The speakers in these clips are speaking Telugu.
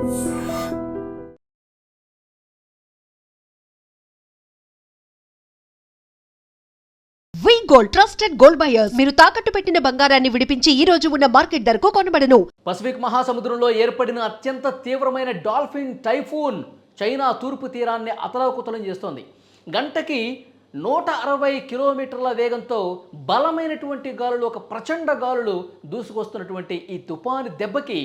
వి గోల్డ్ ట్రస్టెడ్ గోల్డ్ బయర్స్ మీరు తాకట్టు పెట్టిన బంగారాన్ని విడిపించి ఈ రోజు ఉన్న మార్కెట్ ధరకు కొనబడను. పసిఫిక్ మహాసముద్రంలో ఏర్పడిన అత్యంత తీవ్రమైన డాల్ఫిన్ టైఫూన్ చైనా తూర్పు తీరాన్ని అతలాకుతలం చేస్తోంది. గంటకి 160 కిలోమీటర్ల వేగంతో బలమైనటువంటి గాలులు, ఒక ప్రచండ గాలులు దూసుకొస్తున్నటువంటి ఈ తుఫాను దెబ్బకి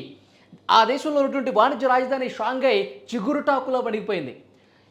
ఆ దేశంలో ఉన్నటువంటి వాణిజ్య రాజధాని షాంఘై చిగురుటాకులా వణిగిపోయింది.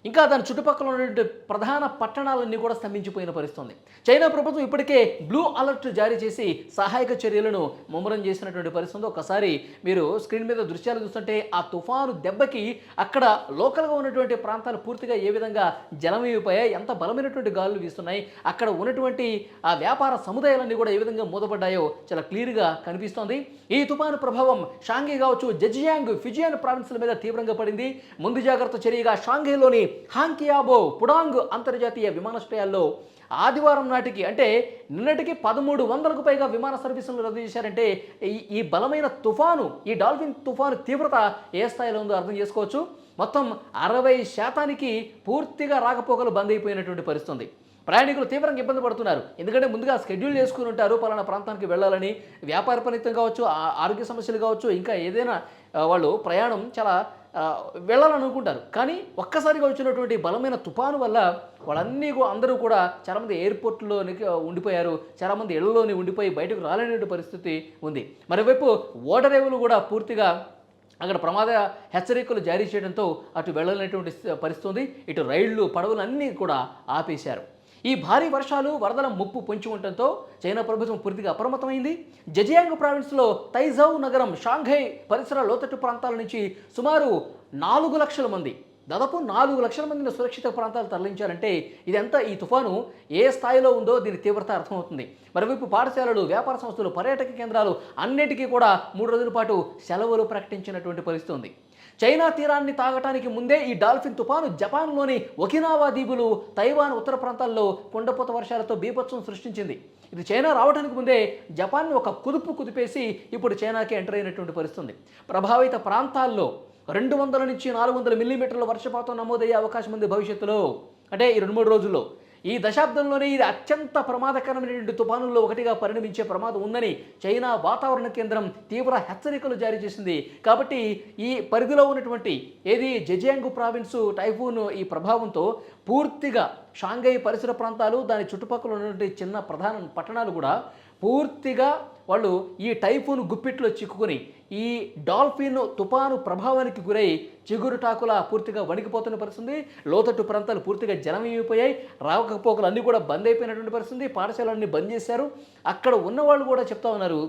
ఇంకా దాని చుట్టుపక్కల ఉన్నటువంటి ప్రధాన పట్టణాలన్నీ కూడా స్తంభించిపోయిన పరిస్థితుంది. చైనా ప్రభుత్వం ఇప్పటికే బ్లూ అలర్ట్ జారీ చేసి సహాయక చర్యలను ముమ్మరం చేసినటువంటి పరిస్థితుంది. ఒకసారి మీరు స్క్రీన్ మీద దృశ్యాలు చూస్తుంటే ఆ తుఫాను దెబ్బకి అక్కడ లోకల్గా ఉన్నటువంటి ప్రాంతాలు పూర్తిగా ఏ విధంగా జలమైపోయాయి, ఎంత బలమైనటువంటి గాలులు వీస్తున్నాయి, అక్కడ ఉన్నటువంటి ఆ వ్యాపార సముదాయాలన్నీ కూడా ఏ విధంగా మూతపడ్డాయో చాలా క్లియర్గా కనిపిస్తోంది. ఈ తుఫాను ప్రభావం షాంఘై కావచ్చు, జెజియాంగ్, ఫిజియాన్ ప్రావిన్స్ల మీద తీవ్రంగా పడింది. ముందు జాగ్రత్త చర్యగా షాంఘైలోని హాంకియాబో పుడాంగ్ అంతర్జాతీయ విమానాశ్రయాల్లో ఆదివారం నాటికి, అంటే నిన్నటికి 1300కు పైగా విమాన సర్వీసులను రద్దు చేశారంటే ఈ బలమైన తుఫాను, ఈ డాల్ఫిన్ తుఫాను తీవ్రత ఏ స్థాయిలో ఉందో అర్థం చేసుకోవచ్చు. మొత్తం 60% పూర్తిగా రాకపోకలు బంద్ అయిపోయినటువంటి పరిస్థితుంది. ప్రయాణికులు తీవ్రంగా ఇబ్బంది పడుతున్నారు. ఎందుకంటే ముందుగా షెడ్యూల్ చేసుకుని ఉంటారు పలానా ప్రాంతానికి వెళ్ళాలని, వ్యాపార పనితం కావచ్చు, ఆరోగ్య సమస్యలు కావచ్చు, ఇంకా ఏదైనా వాళ్ళు ప్రయాణం చాలా వెళ్ళాలనుకుంటారు. కానీ ఒక్కసారిగా వచ్చినటువంటి బలమైన తుఫాను వల్ల అందరూ కూడా చాలామంది ఎయిర్పోర్ట్లోనికి ఉండిపోయారు, చాలామంది ఇళ్లలోని ఉండిపోయి బయటకు రాలేనటువంటి పరిస్థితి ఉంది. మరోవైపు ఓడరేవులు కూడా పూర్తిగా అక్కడ ప్రమాద హెచ్చరికలు జారీ చేయడంతో అటు వెళ్ళలేనటువంటి పరిస్థితి. ఇటు రైళ్లు, పడవలు అన్నీ కూడా ఆపేశారు. ఈ భారీ వర్షాలు, వరదల ముప్పు పొంచి ఉండటంతో చైనా ప్రభుత్వం పూర్తిగా అప్రమత్తమైంది. జెజియాంగ్ ప్రావిన్స్లో తైజౌ నగరం, షాంఘై పరిసర లోతట్టు ప్రాంతాల నుంచి సుమారు 4 లక్షల మంది, దాదాపు 4 లక్షల మందిని సురక్షిత ప్రాంతాలు తరలించారంటే ఇదంతా ఈ తుఫాను ఏ స్థాయిలో ఉందో దీని తీవ్రత అర్థమవుతుంది. మరోవైపు పాఠశాలలు, వ్యాపార సంస్థలు, పర్యాటక కేంద్రాలు అన్నిటికీ కూడా 3 రోజుల పాటు సెలవులు ప్రకటించినటువంటి పరిస్థితి ఉంది. చైనా తీరాన్ని తాగటానికి ముందే ఈ డాల్ఫిన్ తుఫాను జపాన్లోని ఒకినావా దీవులు, తైవాన్ ఉత్తర ప్రాంతాల్లో కుండపోత వర్షాలతో బీభత్సం సృష్టించింది. ఇది చైనా రావడానికి ముందే జపాన్ని ఒక కుదిపేసి ఇప్పుడు చైనాకి ఎంటర్ అయినటువంటి పరిస్థితుంది. ప్రభావిత ప్రాంతాల్లో 200 నుంచి 400 మిల్లీమీటర్ల వర్షపాతం నమోదయ్యే అవకాశం ఉంది భవిష్యత్తులో. అంటే ఈ 2-3 రోజుల్లో. ఈ దశాబ్దంలోనే ఇది అత్యంత ప్రమాదకరమైనటువంటి తుఫానుల్లో ఒకటిగా పరిణమించే ప్రమాదం ఉందని చైనా వాతావరణ కేంద్రం తీవ్ర హెచ్చరికలు జారీ చేసింది. కాబట్టి ఈ పరిధిలో ఉన్నటువంటి జెజియాంగ్ ప్రావిన్సు టైఫూన్ ఈ ప్రభావంతో పూర్తిగా షాంఘై పరిసర ప్రాంతాలు, దాని చుట్టుపక్కల ఉన్నటువంటి చిన్న ప్రధాన పట్టణాలు కూడా పూర్తిగా వాళ్ళు ఈ టైఫూన్ గుప్పిట్లో చిక్కుకొని ఈ డాల్ఫిన్ తుఫాను ప్రభావానికి గురై చిగురుటాకులా పూర్తిగా వణికిపోతున్న పరిస్థితి. లోతట్టు ప్రాంతాలు పూర్తిగా జలమైపోయాయి, రాకపోకలు అన్నీ కూడా బంద్ అయిపోయినటువంటి పరిస్థితి. పాఠశాలన్నీ బంద్ చేశారు. అక్కడ ఉన్నవాళ్ళు కూడా చెప్తా ఉన్నారు,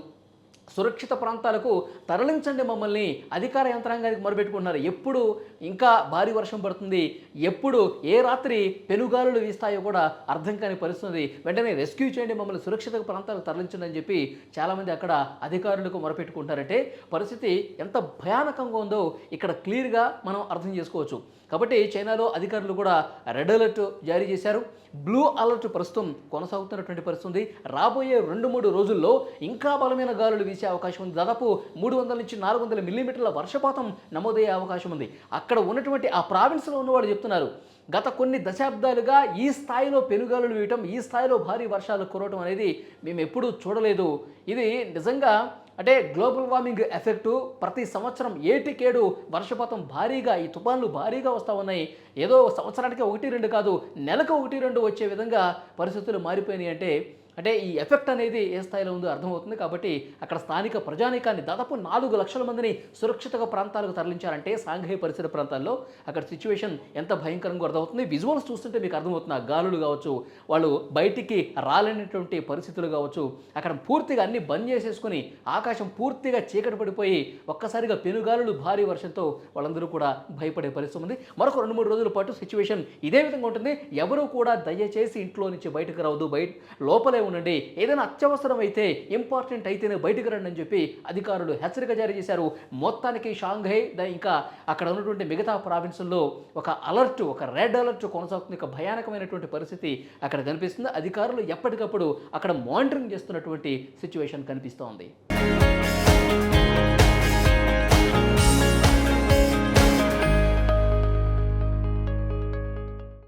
సురక్షిత ప్రాంతాలకు తరలించండి మమ్మల్ని, అధికార యంత్రాంగానికి మొరబెట్టుకుంటున్నారు. ఎప్పుడు ఇంకా భారీ వర్షం పడుతుంది, ఎప్పుడు ఏ రాత్రి పెనుగాలులు వీస్తాయో కూడా అర్థం కాని పరిస్థితుంది. వెంటనే రెస్క్యూ చేయండి, మమ్మల్ని సురక్షిత ప్రాంతాలకు తరలించండి అని చెప్పి చాలామంది అక్కడ అధికారులకు మొరపెట్టుకుంటారంటే పరిస్థితి ఎంత భయానకంగా ఉందో ఇక్కడ క్లియర్గా మనం అర్థం చేసుకోవచ్చు. కాబట్టి చైనాలో అధికారులు కూడా రెడ్ అలర్ట్ జారీ చేశారు. బ్లూ అలర్ట్ ప్రస్తుతం కొనసాగుతున్నటువంటి పరిస్థితి. రాబోయే 2-3 రోజుల్లో ఇంకా బలమైన గాలులు వీసే అవకాశం ఉంది. దాదాపు 300 నుంచి 400 మిల్లీమీటర్ల వర్షపాతం నమోదయ్యే అవకాశం ఉంది. అక్కడ ఉన్నటువంటి ఆ ప్రావిన్స్లో ఉన్నవాళ్ళు చెప్తున్నారు, గత కొన్ని దశాబ్దాలుగా ఈ స్థాయిలో పెనుగాలులు వీయటం, ఈ స్థాయిలో భారీ వర్షాలు కురవటం అనేది మేము ఎప్పుడూ చూడలేదు. ఇది నిజంగా అంటే గ్లోబల్ వార్మింగ్ ఎఫెక్టు. ప్రతి సంవత్సరం ఏటికేడు వర్షపాతం భారీగా, ఈ తుఫాన్లు భారీగా వస్తూ ఉన్నాయి. ఏదో సంవత్సరానికి 1-2 కాదు, నెలకు 1-2 వచ్చే విధంగా పరిస్థితులు మారిపోయినాయి. అంటే ఈ ఎఫెక్ట్ అనేది ఏ స్థాయిలో ఉందో అర్థమవుతుంది. కాబట్టి అక్కడ స్థానిక ప్రజానీకాన్ని దాదాపు 4 లక్షల మందిని సురక్షిత ప్రాంతాలకు తరలించారంటే షాంఘై పరిసర ప్రాంతాల్లో అక్కడ సిచ్యువేషన్ ఎంత భయంకరంగా అర్థమవుతుంది. విజువల్స్ చూస్తుంటే మీకు అర్థమవుతుంది. ఆ గాలులు కావచ్చు, వాళ్ళు బయటికి రాలేనటువంటి పరిస్థితులు కావచ్చు, అక్కడ పూర్తిగా అన్ని బంద్ చేసేసుకుని ఆకాశం పూర్తిగా చీకటి పడిపోయి ఒక్కసారిగా పెనుగాలులు, భారీ వర్షంతో వాళ్ళందరూ కూడా భయపడే పరిస్థితి ఉంది. మరొక 2-3 రోజుల పాటు సిచ్యువేషన్ ఇదే విధంగా ఉంటుంది. ఎవరూ కూడా దయచేసి ఇంట్లో నుంచి బయటకు రావద్దు, లోపలే ఉండండి. ఏదైనా అత్యవసరం అయితే, ఇంపార్టెంట్ అయితేనే బయటకు రండి అని చెప్పి అధికారులు హెచ్చరిక జారీ చేశారు. మొత్తానికి షాంఘై ఇంకా అక్కడ ఉన్నటువంటి మిగతా ప్రావిన్సుల్లో ఒక అలర్ట్, ఒక రెడ్ అలర్ట్ కొనసాగుతుంది. ఒక భయానకమైనటువంటి పరిస్థితి అక్కడ కనిపిస్తుంది. అధికారులు ఎప్పటికప్పుడు అక్కడ మానిటరింగ్ చేస్తున్నటువంటి సిచ్యువేషన్ కనిపిస్తోంది.